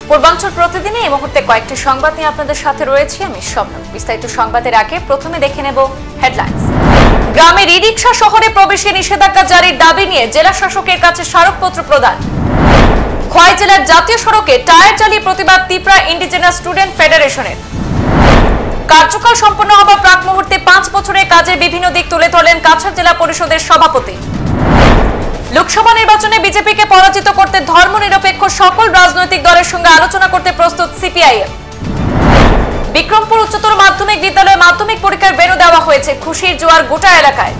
পূর্বাঞ্চল প্রতিদিনে এই মুহূর্তে কয়েকটি সংবাদ নিয়ে আপনাদের সাথে রয়েছি আমি শবনম। বিস্তারিত সংবাদের আগে প্রথমে দেখে নেব হেডলাইন্স। গ্রামের ই-রিকশা শহরে প্রবেশে নিষেধাজ্ঞা জারির দাবি নিয়ে জেলা শাসকের কাছে স্মারকপত্র প্রদান। খোয়াই জেলার জাতীয় সড়কে টায়ার জ্বালিয়ে প্রতিবাদ ত্রিপুরা ইন্ডিজেনাস স্টুডেন্ট ফেডারেশনের। কার্যকাল সম্পন্ন হবার প্রাক মুহূর্তে 5 বছরের কাজের বিভিন্ন দিক তুলে ধরলেন কাছাড় জেলা পরিষদের সভাপতি। লোকসভা নির্বাচনে বিজেপিকে পরাজিত করতে ধর্মনিরপেক্ষ সকল রাজনৈতিক দলের সঙ্গে আলোচনা করতে প্রস্তুত সিপিআইএম। বিক্রমপুর উচ্চতর মাধ্যমিক বিদ্যালয়ে মাধ্যমিক পরীক্ষার বেনু দেওয়া হয়েছে, খুশির জোয়ার গোটা এলাকায়।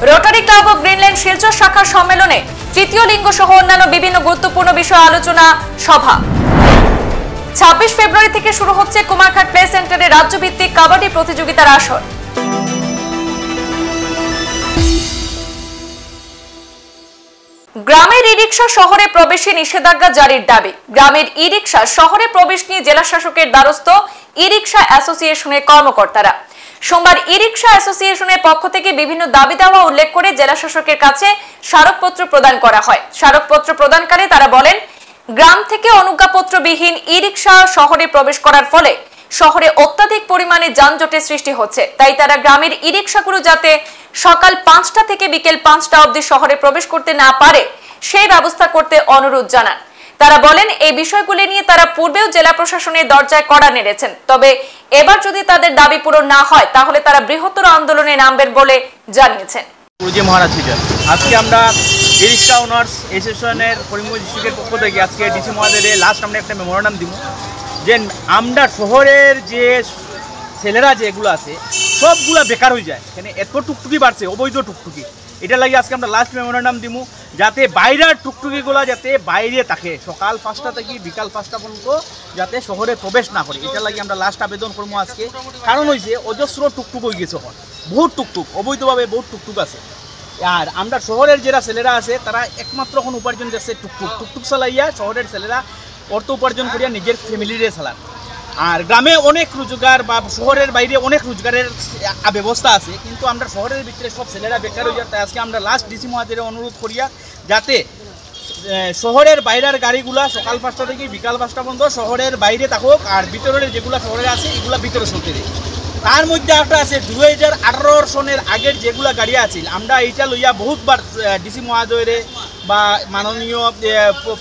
রোটারি ক্লাব ও গ্রিনল্যান্ড শিলচর শাখার সম্মেলনে তৃতীয় লিঙ্গ সহ অন্যান্য বিভিন্ন গুরুত্বপূর্ণ বিষয়ে আলোচনা সভা। 26 ফেব্রুয়ারি থেকে শুরু হচ্ছে কুমারঘাট প্লে সেন্টারে রাজ্যভিত্তিক কাবাডি প্রতিযোগিতার আসর। গ্রামের ই-রিকশা শহরে প্রবেশে নিষেধাজ্ঞা জারির দাবি। গ্রামের ই-রিকশা শহরে প্রবেশ নিয়ে জেলা শাসকের দ্বারস্থ ই-রিকশা অ্যাসোসিয়েশনের কর্মকর্তারা। সোমবার ই-রিকশা অ্যাসোসিয়েশনের পক্ষ থেকে বিভিন্ন দাবি দেওয়া উল্লেখ করে জেলা শাসকের কাছে স্মারকপত্র প্রদান করা হয়। স্মারকপত্র প্রদানকালে তারা বলেন, গ্রাম থেকে অনুজ্ঞাপত্রবিহীন ই-রিকশা শহরে প্রবেশ করার ফলে শহরে অত্যাধিক পরিমাণে যানজটের সৃষ্টি হচ্ছে। তাই তারা গ্রামের ই-রিকশাগুলো যাতে সকাল 5টা থেকে বিকেল 5টা অবধি শহরে প্রবেশ করতে না পারে সেই ব্যবস্থা করতে অনুরোধ জানান। তারা বলেন, এই বিষয়গুলি নিয়ে তারা পূর্বেও জেলা প্রশাসনের দরজায় কড়া নেড়েছেন, তবে এবার যদি তাদের দাবি পূরণ না হয় তাহলে তারা বৃহত্তর আন্দোলনে নামবেন বলে জানিয়েছেন। আজকে আমরা ই-রিকশা ওনার্স অ্যাসোসিয়েশনের করিমগঞ্জ ডিস্ট্রিক্টের পক্ষ থেকে আজকে ডিসি মহোদয়ের লাস্ট আমরা একটা মেমোরান্ডাম দিব যে আমরা শহরের যে ছেলেরা যেগুলো আছে সবগুলা বেকার হয়ে যায়। এখানে এত টুকটুকি বাড়ছে, অবৈধ টুকটুকি, এটা লাগে আজকে আমরা লাস্ট মেমোরান্ডাম দিব যাতে বাইরের টুকটুকিগুলা যাতে বাইরে থাকে, সকাল 5টা থেকে বিকাল 5টা পর্যন্ত যাতে শহরে প্রবেশ না করে, এটা লাগে আমরা লাস্ট আবেদন করবো আজকে। কারণ হয়েছে অজস্র টুকটুক হয়ে গেছে, বহুত টুকটুক, অবৈধভাবে বহুত টুকটুক আছে। আর আমরা শহরের যারা ছেলেরা আছে তারা একমাত্র এখন উপার্জন করছে টুকটুক চালাইয়া, শহরের ছেলেরা অর্থ উপার্জন করিয়া নিজের ফ্যামিলিরে চালান। আর গ্রামে অনেক রোজগার বা শহরের বাইরে অনেক রোজগারের ব্যবস্থা আছে, কিন্তু আমরা শহরের ভিতরে সব ছেলেরা বেকার হয়ে যায়। তাই আজকে আমরা লাস্ট ডিসি মহোদয়ের অনুরোধ করিয়া যাতে শহরের বাইরের গাড়িগুলা সকাল 5টা থেকে বিকাল 5টা পর্যন্ত শহরের বাইরে থাকুক, আর ভিতরের যেগুলো শহরে আছে এগুলা ভিতরে চলতে দেয়। তার মধ্যে একটা আছে 2018 সনের আগের যেগুলা গাড়ি আছে, আমরা এইটা লইয়া বহুতবার ডিসি মহোদয়ের বা মাননীয়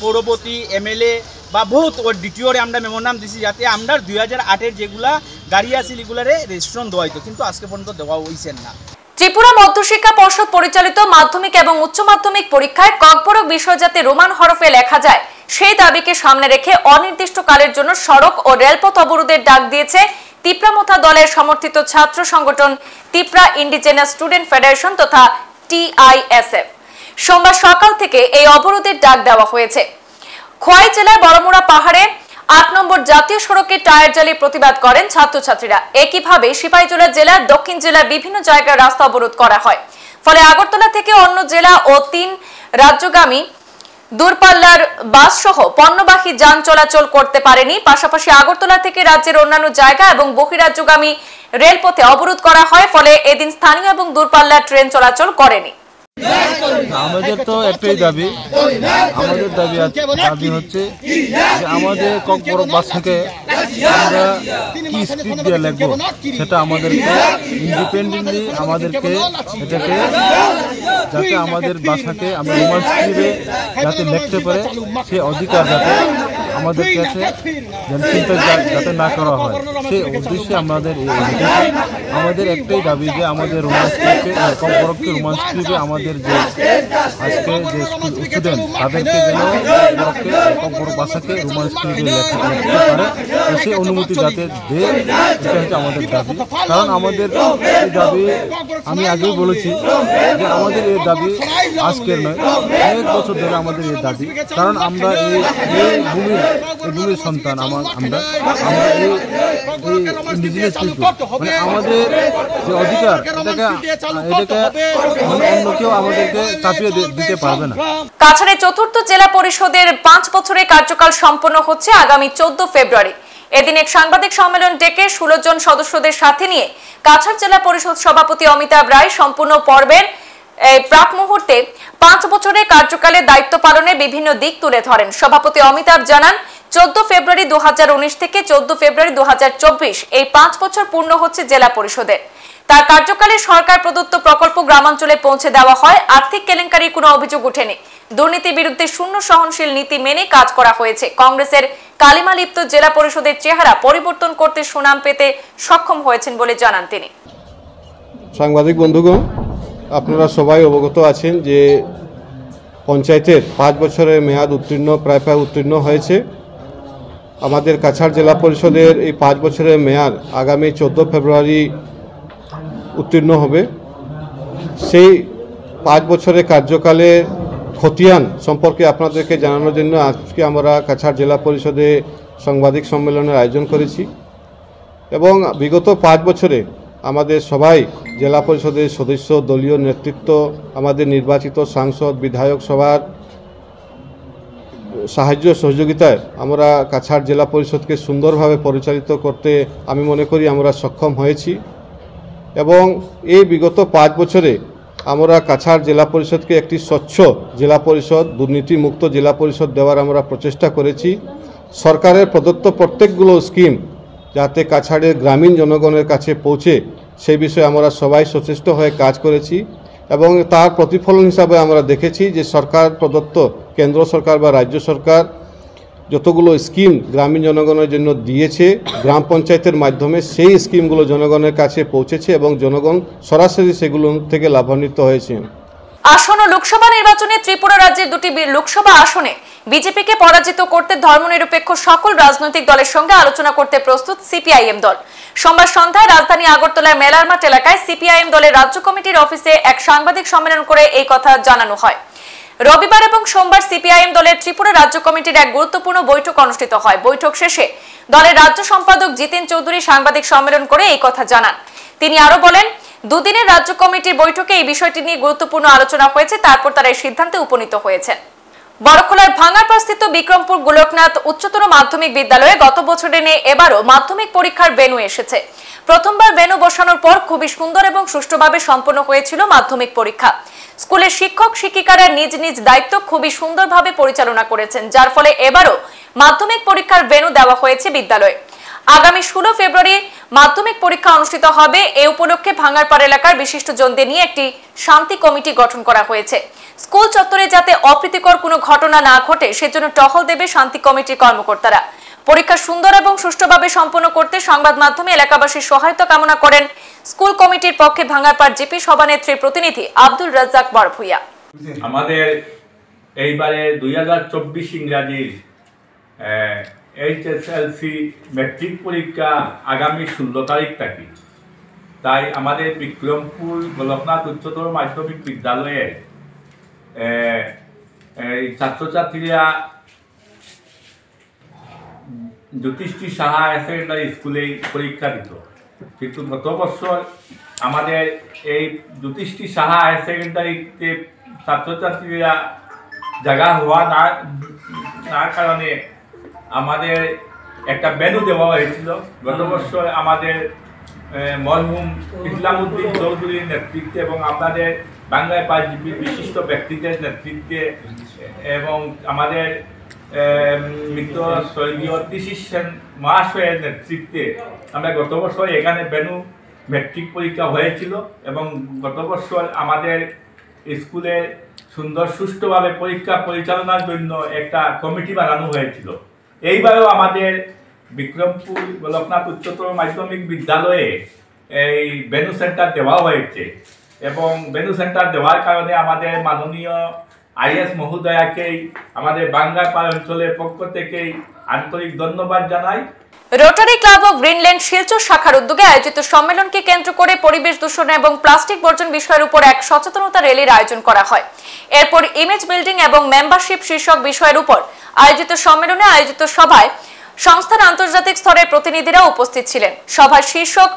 পৌরপতি এমএলএ বা বহুত ডিটিওরে আমরা মেমোরান্ডাম দিছি যাতে আমরা 2008-এর যেগুলা গাড়ি আছে এগুলারে রেজিস্ট্রেশন দেওয়া হইতো, কিন্তু আজকে পর্যন্ত দেওয়া হইছে না। ত্রিপুরা মধ্যশিক্ষা পর্ষদ পরিচালিত মাধ্যমিক এবং উচ্চ মাধ্যমিক পরীক্ষায় ককবরক বিষয় যাতে রোমান হরফে লেখা যায় সেই দাবিকে সামনে রেখে অনির্দিষ্টকালের জন্য সড়ক ও রেলপথ অবরোধের ডাক দিয়েছে তিপ্রামথা দলের সমর্থিত ছাত্র সংগঠন ত্রিপুরা ইন্ডিজেনাস স্টুডেন্ট ফেডারেশন তথা TISF। সোমবার সকাল থেকে এই অবরোধের ডাক দেওয়া হয়েছে। খোয়াই জেলার বড়মুড়া পাহাড়ে 8 নম্বর জাতীয় সড়কে টায়ার জ্বালিয়ে প্রতিবাদ করেন ছাত্রছাত্রীরা। একইভাবে সিপাহীজলা জেলার দক্ষিণ জেলার বিভিন্ন জায়গায় রাস্তা অবরোধ করা হয়। ফলে আগরতলা থেকে অন্য জেলা ও 3 রাজ্যগামী দূরপাল্লার বাস সহ পণ্যবাহী যান চলাচল করতে পারেনি। পাশাপাশি আগরতলা থেকে রাজ্যের অন্যান্য জায়গা এবং বহিরাজ্যগামী রেলপথে অবরোধ করা হয়, ফলে এদিন স্থানীয় এবং দূরপাল্লার ট্রেন চলাচল করেনি। আমাদের তো একটাই দাবি, আমাদের দাবি হচ্ছে যে আমাদের ককবরক বাস থেকে আমরা কি স্পিড দিয়ে লিখবো সেটা আমাদেরকে ইন্ডিপেন্ডেন্টলি আমাদেরকে এটাকে যাতে আমাদের ভাষাকে আমরা রোমান স্ক্রিপ্টে যাতে লিখতে পারে সে অধিকার যাতে আমাদের কাছে চিন্তা যাতে না করা হয় সেই উদ্দেশ্যে আমাদের একটাই দাবি যে আমাদের রোমান স্ক্রিপ্টে ককবরককে রোমান স্ক্রিপ্টে আমাদের যে আজকে যে স্টুডেন্ট তাদেরকে যেন ককবরক ভাষাকে রোমান স্ক্রিপ্টে লিখতে পারে সেই অনুমতি যাতে দেয়, এটা হচ্ছে আমাদের দাবি। কারণ আমাদের এই দাবি আমি আগেই বলেছি যে আমাদের এই দাবি আজকের নয়, অনেক বছর ধরে আমাদের এই দাবি। কারণ আমরা এই ভূমির সন্তান, আমরা এই ইন্ডিজিনাস পিপল, মানে আমাদের যে অধিকার এটাকে অন্য কেউ আমাদেরকে চাপিয়ে দিতে পারবে না। কাছাড়ে 4র্থ জেলা পরিষদের 5 বছরের কার্যকাল সম্পন্ন হচ্ছে আগামী 14 ফেব্রুয়ারি। এদিন এক সাংবাদিক সম্মেলন ডেকে 16 জন সদস্যদের সাথে নিয়ে কাছাড় জেলা পরিষদ সভাপতি অমিতাভ রায় সম্পূর্ণ পর্বের প্রাক মুহূর্তে 5 বছরের কার্যকালে দায়িত্ব পালনে বিভিন্ন দিক তুলে ধরেন। সভাপতি অমিতাভ জানান, 14 ফেব্রুয়ারি 2019 থেকে 14 ফেব্রুয়ারি 2024 এই 5 বছর পূর্ণ হচ্ছে জেলা পরিষদের। তার কার্যকালে সরকার প্রদত্ত প্রকল্প গ্রামাঞ্চলে পৌঁছে দেওয়া হয়। আর্থিক কেলেঙ্কারির কোনো অভিযোগ ওঠেনি। দুর্নীতির বিরুদ্ধে শূন্য সহনশীল নীতি মেনে কাজ করা হয়েছে। কংগ্রেসের কালিমালিপ্ত জেলা পরিষদের চেহারা পরিবর্তন করতে সুনাম পেতে সক্ষম হয়েছেন বলে জানান তিনি। সাংবাদিক বন্ধুগণ, আপনারা সবাই অবগত আছেন যে পঞ্চায়েতের 5 বছরের মেয়াদ প্রায় উত্তীর্ণ হয়েছে। আমাদের কাছাড় জেলা পরিষদের এই 5 বছরের মেয়াদ আগামী 14 ফেব্রুয়ারি উত্তীর্ণ হবে। সেই 5 বছরের কার্যকালে খতিয়ান সম্পর্কে আপনাদেরকে জানানোর জন্য আজকে আমরা কাছাড় জেলা পরিষদে সাংবাদিক সম্মেলনের আয়োজন করেছি এবং বিগত 5 বছরে আমাদের সবাই জেলা পরিষদের সদস্য, দলীয় নেতৃত্ব, আমাদের নির্বাচিত সাংসদ, বিধায়ক সভার সাহায্য সহযোগিতায় আমরা কাছাড় জেলা পরিষদকে সুন্দরভাবে পরিচালিত করতে আমি মনে করি আমরা সক্ষম হয়েছি এবং এই বিগত 5 বছরে আমরা কাছাড় জেলা পরিষদকে একটি স্বচ্ছ জেলা পরিষদ, দুর্নীতিমুক্ত জেলা পরিষদ দেওয়ার আমরা প্রচেষ্টা করেছি। সরকারের প্রদত্ত প্রত্যেকগুলো স্কিম যাতে কাছাড়ের গ্রামীণ জনগণের কাছে পৌঁছে সেই বিষয়ে আমরা সবাই সচেষ্ট হয়ে কাজ করেছি এবং তার প্রতিফলন হিসাবে আমরা দেখেছি যে সরকার প্রদত্ত, কেন্দ্র সরকার বা রাজ্য সরকার যতগুলো স্কিম গ্রামীণ জনগণের জন্য দিয়েছে, গ্রাম পঞ্চায়েতের মাধ্যমে সেই স্কিমগুলো জনগণের কাছে পৌঁছেছে এবং জনগণ সরাসরি সেগুলো থেকে লাভান্বিত হয়েছে। আসন্ন লোকসভা নির্বাচনে ত্রিপুরা রাজ্যের 2টি লোকসভা আসনে বিজেপিকে পরাজিত করতে ধর্মনিরপেক্ষ সকল রাজনৈতিক দলের সঙ্গে আলোচনা করতে প্রস্তুত সিপিআইএম দল। সোমবার সন্ধ্যায় রাজধানী আগরতলার মেলার মাঠ এলাকায় সিপিআইএম দলের রাজ্য কমিটির অফিসে এক সাংবাদিক সম্মেলন করে এই কথা জানানো হয়। রবিবার এবং সোমবার সিপিআইএম দলের ত্রিপুরা রাজ্য কমিটির এক গুরুত্বপূর্ণ বৈঠক অনুষ্ঠিত হয়। বৈঠক শেষে দলের রাজ্য সম্পাদক জিতেন চৌধুরী সাংবাদিক সম্মেলন করে এই কথা জানান। তিনি আরো বলেন, দুদিনের রাজ্য কমিটির বৈঠকে এই বিষয়টি নিয়ে গুরুত্বপূর্ণ আলোচনা হয়েছে, তারপর তারা এই সিদ্ধান্তে উপনীত হয়েছে। বড়খোলার ভাঙ্গারপাড় স্থিত বিক্রমপুর গোলকনাথ উচ্চতর মাধ্যমিক বিদ্যালয়ে গত বছরের ন্যায় এবারও মাধ্যমিক পরীক্ষার ভেন্যু এসেছে। প্রথমবার ভেন্যু বসানোর পর খুবই সুন্দর এবং সুষ্ঠুভাবে সম্পন্ন হয়েছিল মাধ্যমিক পরীক্ষা। স্কুলের শিক্ষক শিক্ষিকারা নিজ নিজ দায়িত্ব খুবই সুন্দরভাবে পরিচালনা করেছেন, যার ফলে এবারও মাধ্যমিক পরীক্ষার ভেন্যু দেওয়া হয়েছে বিদ্যালয়ে। আগামী 16 ফেব্রুয়ারি মাধ্যমিক পরীক্ষা অনুষ্ঠিত হবে। এ উপলক্ষে ভাঙ্গারপাড় এলাকার বিশিষ্টজনদের নিয়ে একটি শান্তি কমিটি গঠন করা হয়েছে। স্কুল চত্বরে যাতে অপ্রীতিকর কোনো ঘটনা না ঘটে সেজন্য টহল দেবে শান্তি কমিটির কর্মকর্তারা। পরীক্ষা সুন্দর এবং সুষ্ঠুভাবে সম্পন্ন করতে সংবাদ মাধ্যমে এলাকাবাসীর সহায়তা কামনা করেন স্কুল কমিটির পক্ষে ভাঙ্গারপাড় জিপি সভানেত্রীর প্রতিনিধি আব্দুল রাজ্জাক বড়ভূঁইয়া। আমাদের এইবারে 2024 ইংরাজির এইচএসএলসি মেট্রিক পরীক্ষা আগামী 16 তারিখ থেকে, তাই আমাদের বিক্রমপুর গোলকনাথ উচ্চতর মাধ্যমিক বিদ্যালয়ের ছাত্রছাত্রীরা জ্যোতিষী সাহা সেকেন্ডারি স্কুলে পরীক্ষা দিত, কিন্তু গত বছর আমাদের এই জ্যোতিষী সাহা সেকেন্ডারিতে ছাত্রছাত্রীরা জায়গা হওয়া না কারণে আমাদের একটা ভেন্যু দেওয়া হয়েছিল। গত বছর আমাদের মরহুম ইসলামউদ্দিন চৌধুরীর নেতৃত্বে এবং আমাদের বাংলায় বিশিষ্ট ব্যক্তিদের নেতৃত্বে এবং আমাদের মৃত স্বর্গীয় তিশির সেন মহাশয়ের নেতৃত্বে আমরা গত বছর এখানে ভেন্যু মেট্রিক পরীক্ষা হয়েছিল এবং গত বছর আমাদের স্কুলে সুন্দর সুষ্ঠুভাবে পরীক্ষা পরিচালনার জন্য একটা কমিটি বানানো হয়েছিল। এইবারেও আমাদের বিক্রমপুর গোলকনাথ উচ্চতর মাধ্যমিক বিদ্যালয়ে এই ভেন্যু সেন্টার দেওয়া হয়েছে এবং ভেন্যু সেন্টার দেওয়ার কারণে আমাদের মাননীয় আইএস মহোদয়াকেই আমাদের ভাঙ্গারপাড় অঞ্চলের পক্ষ থেকেই আন্তরিক ধন্যবাদ জানাই। Rotary club of Greenland Silchar শাখার উদ্যোগে আয়োজিত সম্মেলনকে কেন্দ্র করে পরিবেশ দূষণ এবং প্লাস্টিক বর্জন বিষয়ের উপর এক সচেতনতা র্যালির আয়োজন করা হয়। এরপর ইমেজ বিল্ডিং এবং মেম্বারশিপ শীর্ষক বিষয়ের উপর আয়োজিত সম্মেলনে আয়োজিত সভায় সংস্থার আন্তর্জাতিক স্তরের প্রতিনিধিরা উপস্থিত ছিলেন। সভার শীর্ষক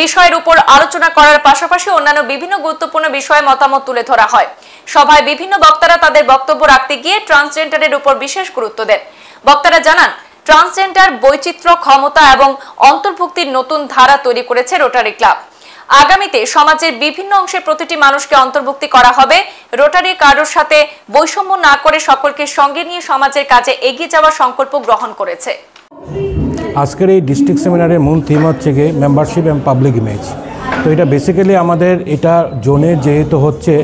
বিষয়ের উপর আলোচনা করার পাশাপাশি অন্যান্য বিভিন্ন গুরুত্বপূর্ণ বিষয়ে মতামত তুলে ধরা হয়। সভায় বিভিন্ন বক্তারা তাদের বক্তব্য রাখতে গিয়ে ট্রান্সজেন্ডারের উপর বিশেষ গুরুত্ব দেন। বক্তারা জানান, ট্রান্সজেন্ডার বৈচিত্র্য, ক্ষমতা এবং অন্তর্ভুক্তির নতুন ধারা তৈরি করেছে রোটারি ক্লাব। আগামীতে সমাজের বিভিন্ন অংশের প্রতিটি মানুষকে অন্তর্ভুক্তি করা হবে। রোটারি কারোর সাথে বৈষম্য না করে সকলকে সঙ্গে নিয়ে সমাজের কাজে এগিয়ে যাওয়ার সংকল্প গ্রহণ করেছে। আজকের এই ডিস্ট্রিক্ট সেমিনারের মূল থিম হচ্ছে গিয়ে মেম্বারশিপ এবং পাবলিক ইমেজ। তো এটা বেসিক্যালি আমাদের এটা জোনের যেহেতু হচ্ছে,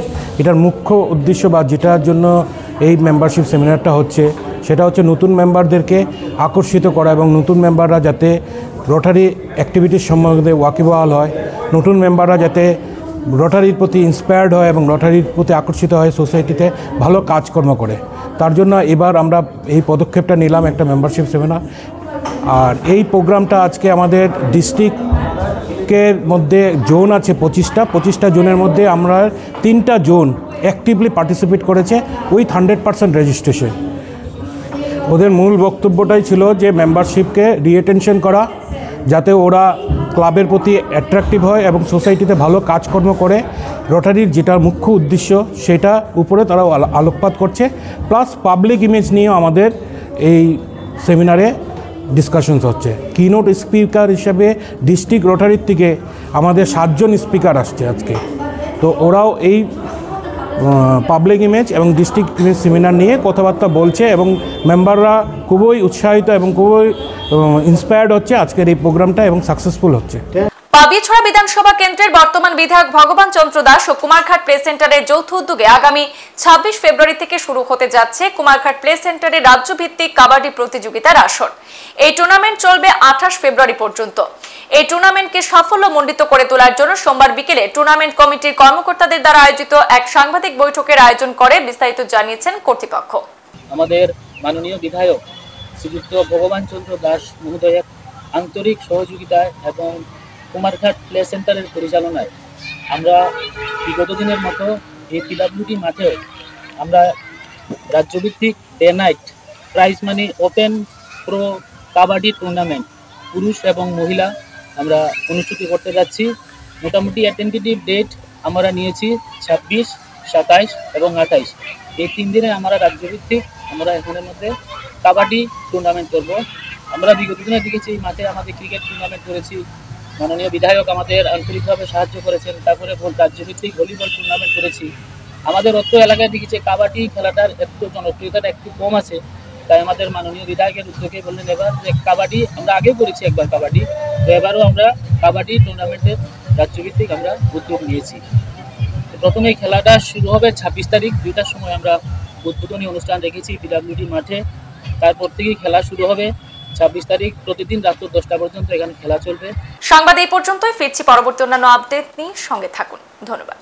এটার মুখ্য উদ্দেশ্য বা যেটার জন্য এই মেম্বারশিপ সেমিনারটা হচ্ছে সেটা হচ্ছে নতুন মেম্বারদেরকে আকর্ষিত করা এবং নতুন মেম্বাররা যাতে রোটারি অ্যাক্টিভিটির সম্বন্ধে ওয়াকিবহাল হয়, নতুন মেম্বাররা যাতে রোটারির প্রতি ইন্সপায়ার্ড হয় এবং রোটারির প্রতি আকর্ষিত হয়, সোসাইটিতে ভালো কাজকর্ম করে। তার জন্য এবার আমরা এই পদক্ষেপটা নিলাম, একটা মেম্বারশিপ সেমিনার। আর এই প্রোগ্রামটা আজকে আমাদের ডিস্ট্রিক্টের মধ্যে জোন আছে 25টা জোনের মধ্যে আমরা 3টা জোন অ্যাক্টিভলি পার্টিসিপেট করেছে উইথ 100% রেজিস্ট্রেশন। ওদের মূল বক্তব্যটাই ছিল যে মেম্বারশিপকে রিঅ্যাটেনশন করা, যাতে ওরা ক্লাবের প্রতি অ্যাট্রাকটিভ হয় এবং সোসাইটিতে ভালো কাজকর্ম করে। রোটারির যেটা মুখ্য উদ্দেশ্য সেটা উপরে তারা আলোকপাত করছে। প্লাস পাবলিক ইমেজ নিয়েও আমাদের এই সেমিনারে ডিসকাশনস হচ্ছে। কিনোট স্পিকার হিসেবে ডিস্ট্রিক্ট রোটারির থেকে আমাদের 7 জন স্পিকার আসছে আজকে। তো ওরাও এই পাবলিক ইমেজ এবং ডিস্ট্রিক্ট ইমেজ সেমিনার নিয়ে কথাবার্তা বলছে এবং মেম্বাররা খুবই উৎসাহিত এবং খুবই ইন্সপায়ার্ড হচ্ছে আজকের এই প্রোগ্রামটা এবং সাকসেসফুল হচ্ছে। পাবিছড়া বিধানসভা কেন্দ্রের বর্তমান বিধায়ক ভগবান চন্দ্র দাস ও কুমারঘাট প্লে সেন্টারের যৌথ উদ্যোগে আগামী 26 ফেব্রুয়ারি থেকে শুরু হতে যাচ্ছে কুমারঘাট প্লে সেন্টারের রাজ্যভিত্তিক কাবাডি প্রতিযোগিতার আসর। এই টুর্নামেন্ট চলবে 28 ফেব্রুয়ারি পর্যন্ত। এই টুর্নামেন্টকে সাফল্যমণ্ডিত করে তোলার জন্য সোমবার বিকেলে টুর্নামেন্ট কমিটির কর্মকর্তাদের দ্বারা আয়োজিত এক সাংবাদিক বৈঠকের আয়োজন করে বিস্তারিত জানিয়েছেন কর্তৃপক্ষ। আমাদের মাননীয় বিধায়ক শ্রীযুক্ত ভগবান চন্দ্র দাস মহোদয়ের আন্তরিক সহযোগিতায় এবং কুমারঘাট প্লে সেন্টারের পরিচালনায় আমরা বিগত দিনের মতো এই পিডব্লিউডি মাঠেও আমরা রাজ্যভিত্তিক day night prize money open pro kabaddi tournament পুরুষ এবং মহিলা আমরা অনুষ্ঠিত করতে যাচ্ছি। মোটামুটি অ্যাটেন্টিভ ডেট আমরা নিয়েছি 26, 27 এবং 28। এই 3 দিনে আমরা রাজ্যভিত্তিক আমরা এখানের মধ্যে কাবাডি টুর্নামেন্ট করব। আমরা বিগত দিনে দেখেছি এই মাঠে আমাদের ক্রিকেট টুর্নামেন্ট করেছি, মাননীয় বিধায়ক আমাদের আন্তরিকভাবে সাহায্য করেছেন। তারপরে রাজ্যভিত্তিক ভলিবল টুর্নামেন্ট করেছি। আমাদের অত্র এলাকায় দেখেছি কাবাডি খেলাটার একটু জনপ্রিয়তাটা একটু কম আছে, তাই আমাদের মাননীয় বিধায়কের উদ্যোগে বললেন এবার যে কাবাডি আমরা আগেও করেছি একবার কাবাডি, তো এবারও আমরা কাবাডি টুর্নামেন্টের রাজ্যভিত্তিক আমরা উদ্যোগ নিয়েছি। প্রথমে খেলাটা শুরু হবে 26 তারিখ 2টার সময় আমরা উদ্বোধনী অনুষ্ঠান রেখেছি পিডব্লিউডি মাঠে। তারপর থেকেই খেলা শুরু হবে 26 তারিখ প্রতিদিন রাত 10টা পর্যন্ত এখানে খেলা চলবে। সংবাদ এই পর্যন্তই, ফিরছি পরবর্তী অন্যান্য আপডেট নিয়ে, সঙ্গে থাকুন। ধন্যবাদ।